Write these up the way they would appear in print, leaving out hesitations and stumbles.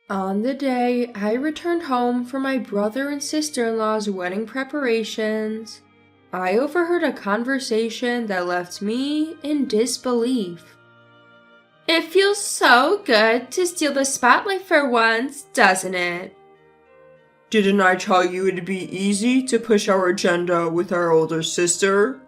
On the day I returned home from my brother and sister-in-law's wedding preparations, I overheard a conversation that left me in disbelief. It feels so good to steal the spotlight for once, doesn't it? Didn't I tell you it'd be easy to push our agenda with our older sister?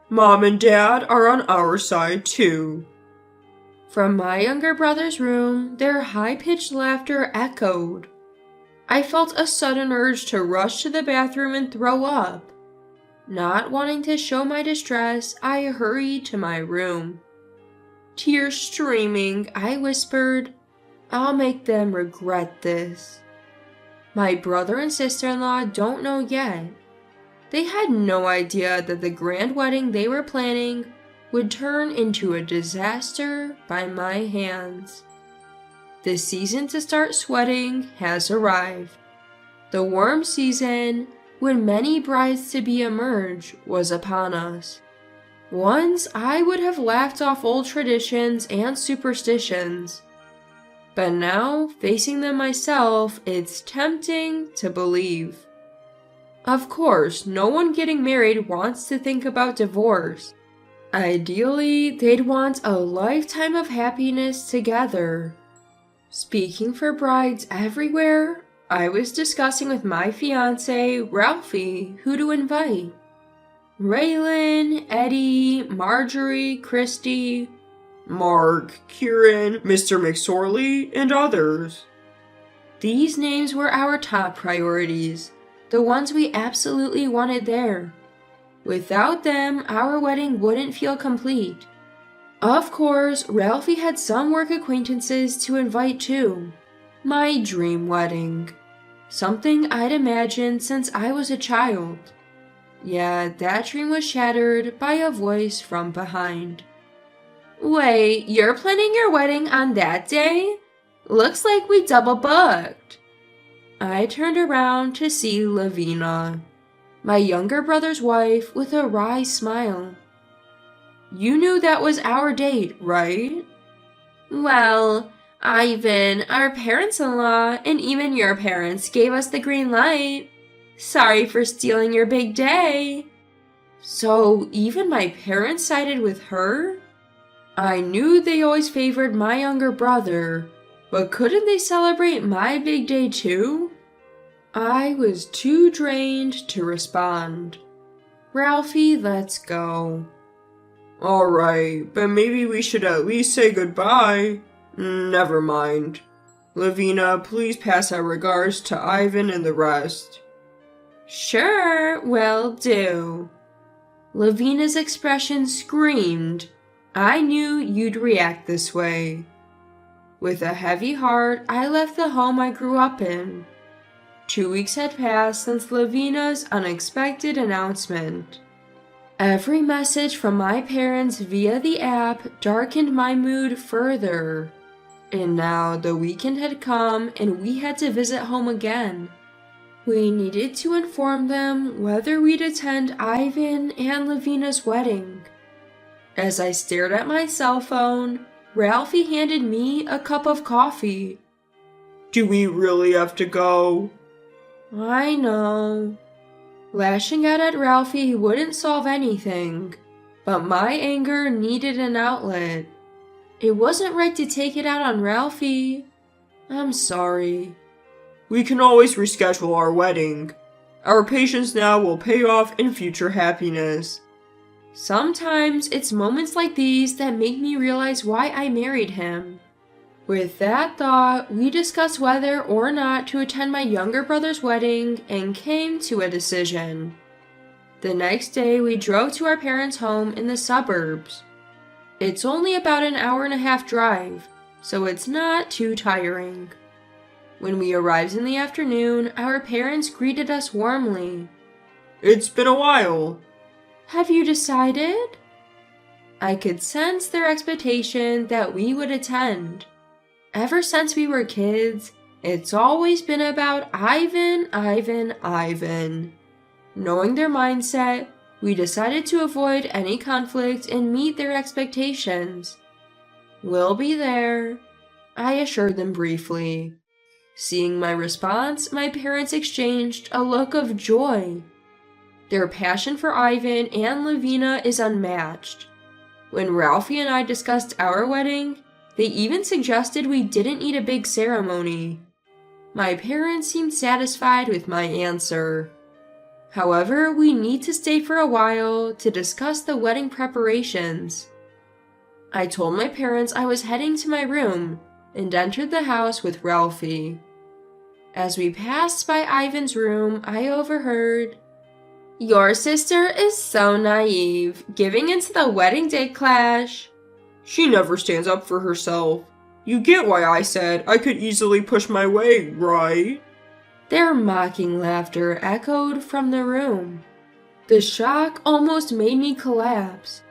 Mom and Dad are on our side too. From my younger brother's room, their high-pitched laughter echoed. I felt a sudden urge to rush to the bathroom and throw up. Not wanting to show my distress, I hurried to my room. Tears streaming, I whispered, "I'll make them regret this." My brother and sister-in-law don't know yet. They had no idea that the grand wedding they were planning would turn into a disaster by my hands. The season to start sweating has arrived. The warm season, when many brides-to-be emerge, was upon us. Once I would have laughed off old traditions and superstitions, but now, facing them myself, it's tempting to believe. Of course, no one getting married wants to think about divorce. Ideally, they'd want a lifetime of happiness together. Speaking for brides everywhere, I was discussing with my fiance, Ralphie, who to invite. Raylan, Eddie, Marjorie, Christy, Mark, Kieran, Mr. McSorley, and others. These names were our top priorities, the ones we absolutely wanted there. Without them, our wedding wouldn't feel complete. Of course, Ralphie had some work acquaintances to invite too. My dream wedding. Something I'd imagined since I was a child. Yet that dream was shattered by a voice from behind. Wait, you're planning your wedding on that day? Looks like we double booked. I turned around to see Lavina, my younger brother's wife, with a wry smile. You knew that was our date, right? Well, Ivan, our parents-in-law, and even your parents gave us the green light. Sorry for stealing your big day. So even my parents sided with her? I knew they always favored my younger brother, but couldn't they celebrate my big day too? I was too drained to respond. Ralphie, let's go. Alright, but maybe we should at least say goodbye. Never mind. Lavina, please pass our regards to Ivan and the rest. Sure, will do. Lavina's expression screamed, I knew you'd react this way. With a heavy heart, I left the home I grew up in. 2 weeks had passed since Lavina's unexpected announcement. Every message from my parents via the app darkened my mood further. And now the weekend had come and we had to visit home again. We needed to inform them whether we'd attend Ivan and Lavina's wedding. As I stared at my cell phone, Ralphie handed me a cup of coffee. Do we really have to go? I know. Lashing out at Ralphie wouldn't solve anything, but my anger needed an outlet. It wasn't right to take it out on Ralphie. I'm sorry. We can always reschedule our wedding. Our patience now will pay off in future happiness. Sometimes it's moments like these that make me realize why I married him. With that thought, we discussed whether or not to attend my younger brother's wedding and came to a decision. The next day, we drove to our parents' home in the suburbs. It's only about an hour-and-a-half drive, so it's not too tiring. When we arrived in the afternoon, our parents greeted us warmly. It's been a while. Have you decided? I could sense their expectation that we would attend. Ever since we were kids, it's always been about Ivan, Ivan, Ivan. Knowing their mindset, we decided to avoid any conflict and meet their expectations. We'll be there, I assured them briefly. Seeing my response, my parents exchanged a look of joy. Their passion for Ivan and Lavina is unmatched. When Ralphie and I discussed our wedding, they even suggested we didn't need a big ceremony. My parents seemed satisfied with my answer. However, we need to stay for a while to discuss the wedding preparations. I told my parents I was heading to my room and entered the house with Ralphie. As we passed by Ivan's room, I overheard, "Your sister is so naive, giving into the wedding day clash." She never stands up for herself. You get why I said I could easily push my way, right? Their mocking laughter echoed from the room. The shock almost made me collapse,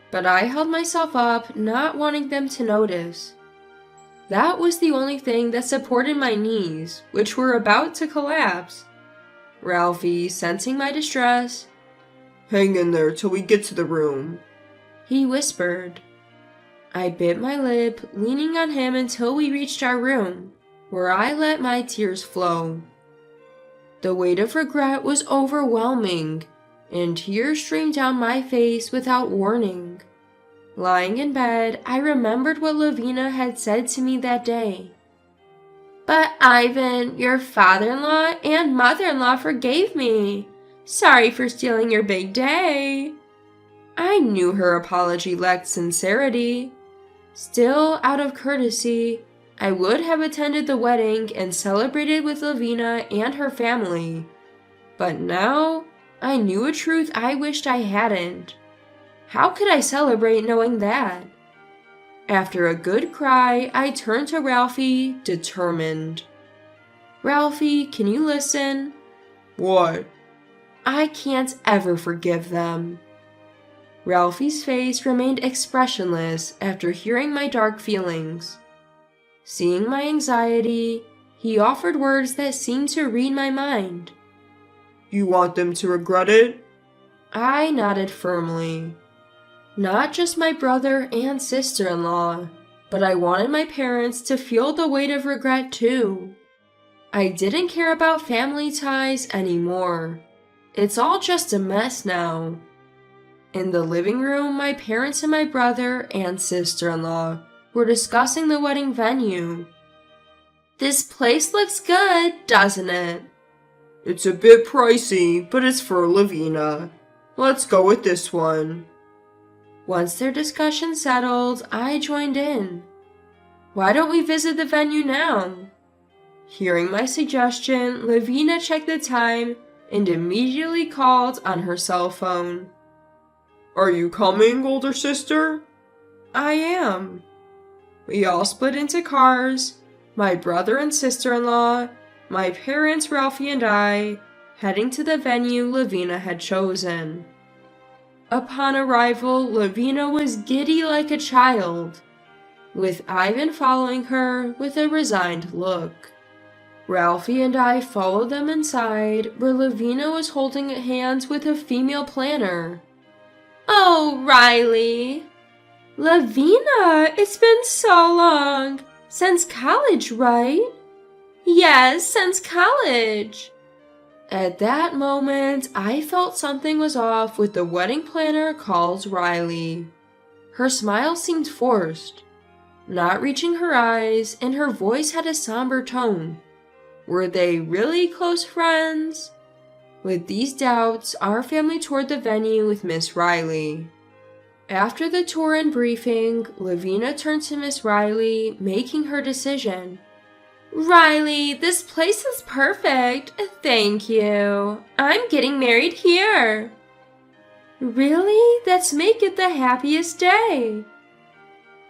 but I held myself up, not wanting them to notice. That was the only thing that supported my knees, which were about to collapse. Ralphie, sensing my distress, "Hang in there till we get to the room," he whispered. I bit my lip, leaning on him until we reached our room, where I let my tears flow. The weight of regret was overwhelming, and tears streamed down my face without warning. Lying in bed, I remembered what Lavina had said to me that day. "But Ivan, your father-in-law and mother-in-law forgave me. Sorry for stealing your big day." I knew her apology lacked sincerity. Still, out of courtesy, I would have attended the wedding and celebrated with Lavina and her family. But now, I knew a truth I wished I hadn't. How could I celebrate knowing that? After a good cry, I turned to Ralphie, determined. "Ralphie, can you listen?" "What?" "I can't ever forgive them." Ralphie's face remained expressionless after hearing my dark feelings. Seeing my anxiety, he offered words that seemed to read my mind. "You want them to regret it?" I nodded firmly. Not just my brother and sister-in-law, but I wanted my parents to feel the weight of regret too. I didn't care about family ties anymore. It's all just a mess now. In the living room, my parents and my brother and sister-in-law were discussing the wedding venue. "This place looks good, doesn't it?" "It's a bit pricey, but it's for Lavina. Let's go with this one." Once their discussion settled, I joined in. "Why don't we visit the venue now?" Hearing my suggestion, Lavina checked the time and immediately called on her cell phone. "Are you coming, older sister?" "I am." We all split into cars, my brother and sister-in-law, my parents, Ralphie, and I, heading to the venue Lavina had chosen. Upon arrival, Lavina was giddy like a child, with Ivan following her with a resigned look. Ralphie and I followed them inside, where Lavina was holding hands with a female planner. "Oh, Riley!" "Lavina, it's been so long. Since college, right?" "Yes, since college." At that moment, I felt something was off with the wedding planner called Riley. Her smile seemed forced, not reaching her eyes, and her voice had a somber tone. Were they really close friends? With these doubts, our family toured the venue with Miss Riley. After the tour and briefing, Lavina turned to Miss Riley, making her decision. "Riley, this place is perfect. Thank you. I'm getting married here." "Really? Let's make it the happiest day."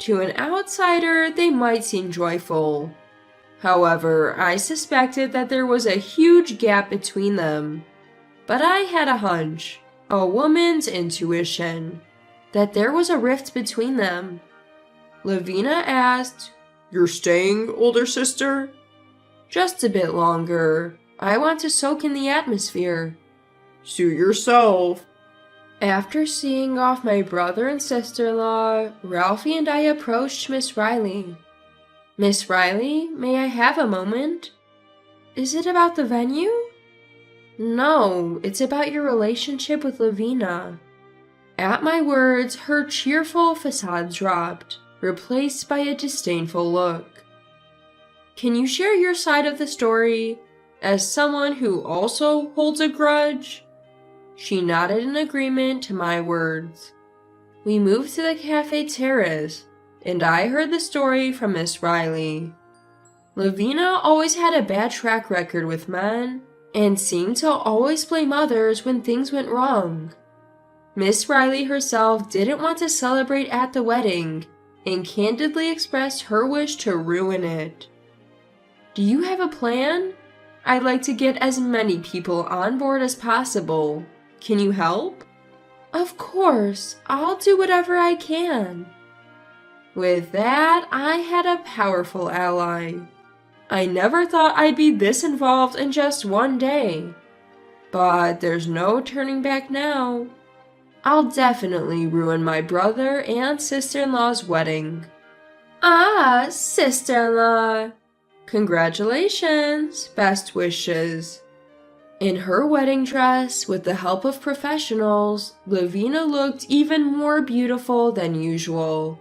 To an outsider, they might seem joyful. However, I suspected that there was a huge gap between them. But I had a hunch, a woman's intuition, that there was a rift between them. Lavina asked, "You're staying, older sister?" "Just a bit longer. I want to soak in the atmosphere." "Suit yourself." After seeing off my brother and sister-in-law, Ralphie and I approached Miss Riley. "Miss Riley, may I have a moment?" Is it about the venue? No, it's about your relationship with Lavina. At my words, her cheerful facade dropped, replaced by a disdainful look. Can you share your side of the story, as someone who also holds a grudge? She nodded in agreement to my words. We moved to the cafe terrace, and I heard the story from Miss Riley. Lavina always had a bad track record with men, and seemed to always blame others when things went wrong. Miss Riley herself didn't want to celebrate at the wedding, and candidly expressed her wish to ruin it. Do you have a plan? I'd like to get as many people on board as possible. Can you help? Of course, I'll do whatever I can. With that, I had a powerful ally. I never thought I'd be this involved in just one day. But there's no turning back now. I'll definitely ruin my brother and sister-in-law's wedding. Ah, sister-in-law! Congratulations, best wishes. In her wedding dress, with the help of professionals, Lavina looked even more beautiful than usual.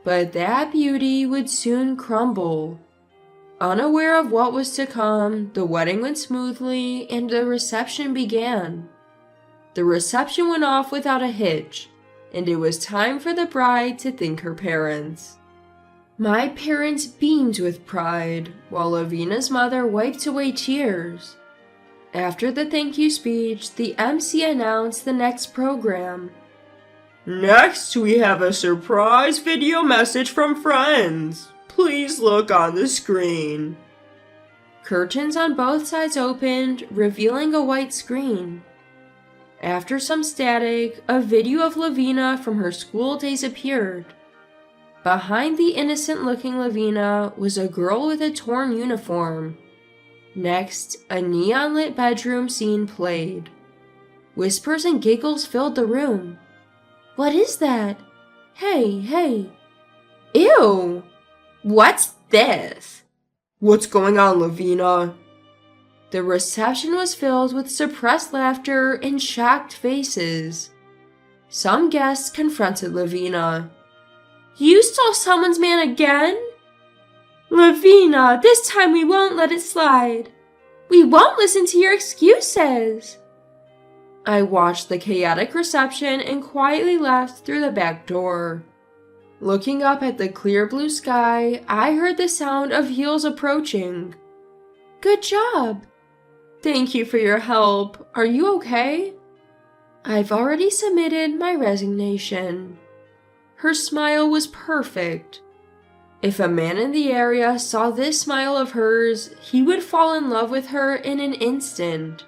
But that beauty would soon crumble. Unaware of what was to come, the wedding went smoothly and the reception began. The reception went off without a hitch, and it was time for the bride to thank her parents. My parents beamed with pride, while Lavina's mother wiped away tears. After the thank you speech, the MC announced the next program. Next, we have a surprise video message from friends. Please look on the screen. Curtains on both sides opened, revealing a white screen. After some static, a video of Lavina from her school days appeared. Behind the innocent-looking Lavina was a girl with a torn uniform. Next, a neon-lit bedroom scene played. Whispers and giggles filled the room. What is that? Hey. Ew! What's this? What's going on, Lavina? The reception was filled with suppressed laughter and shocked faces. Some guests confronted Lavina. You stole someone's man again? Lavina, this time we won't let it slide. We won't listen to your excuses. I watched the chaotic reception and quietly left through the back door. Looking up at the clear blue sky, I heard the sound of heels approaching. Good job. Thank you for your help. Are you okay? I've already submitted my resignation. Her smile was perfect. If a man in the area saw this smile of hers, he would fall in love with her in an instant.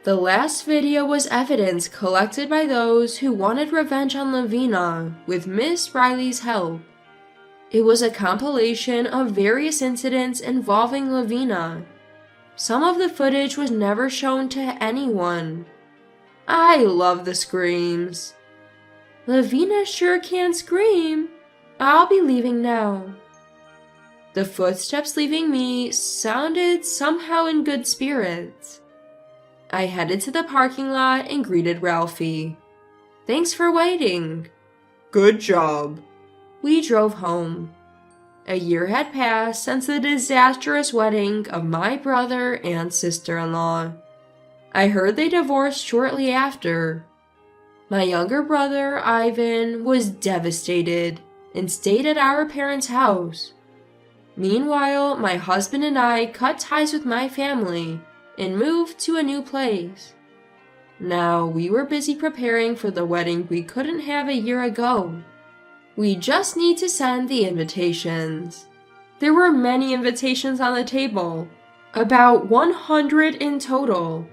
The last video was evidence collected by those who wanted revenge on Lavina with Miss Riley's help. It was a compilation of various incidents involving Lavina. Some of the footage was never shown to anyone. I love the screams. Lavina sure can scream. I'll be leaving now. The footsteps leaving me sounded somehow in good spirits. I headed to the parking lot and greeted Ralphie. Thanks for waiting. Good job. We drove home. A year had passed since the disastrous wedding of my brother and sister-in-law. I heard they divorced shortly after. My younger brother, Ivan, was devastated and stayed at our parents' house. Meanwhile, my husband and I cut ties with my family and moved to a new place. Now, we were busy preparing for the wedding we couldn't have a year ago. We just need to send the invitations. There were many invitations on the table, about 100 in total.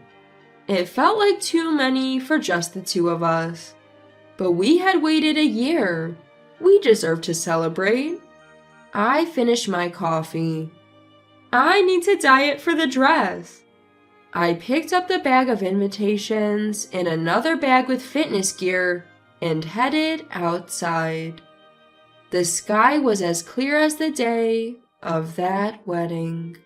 It felt like too many for just the two of us. But we had waited a year. We deserved to celebrate. I finished my coffee. I need to diet for the dress. I picked up the bag of invitations and another bag with fitness gear and headed outside. The sky was as clear as the day of that wedding.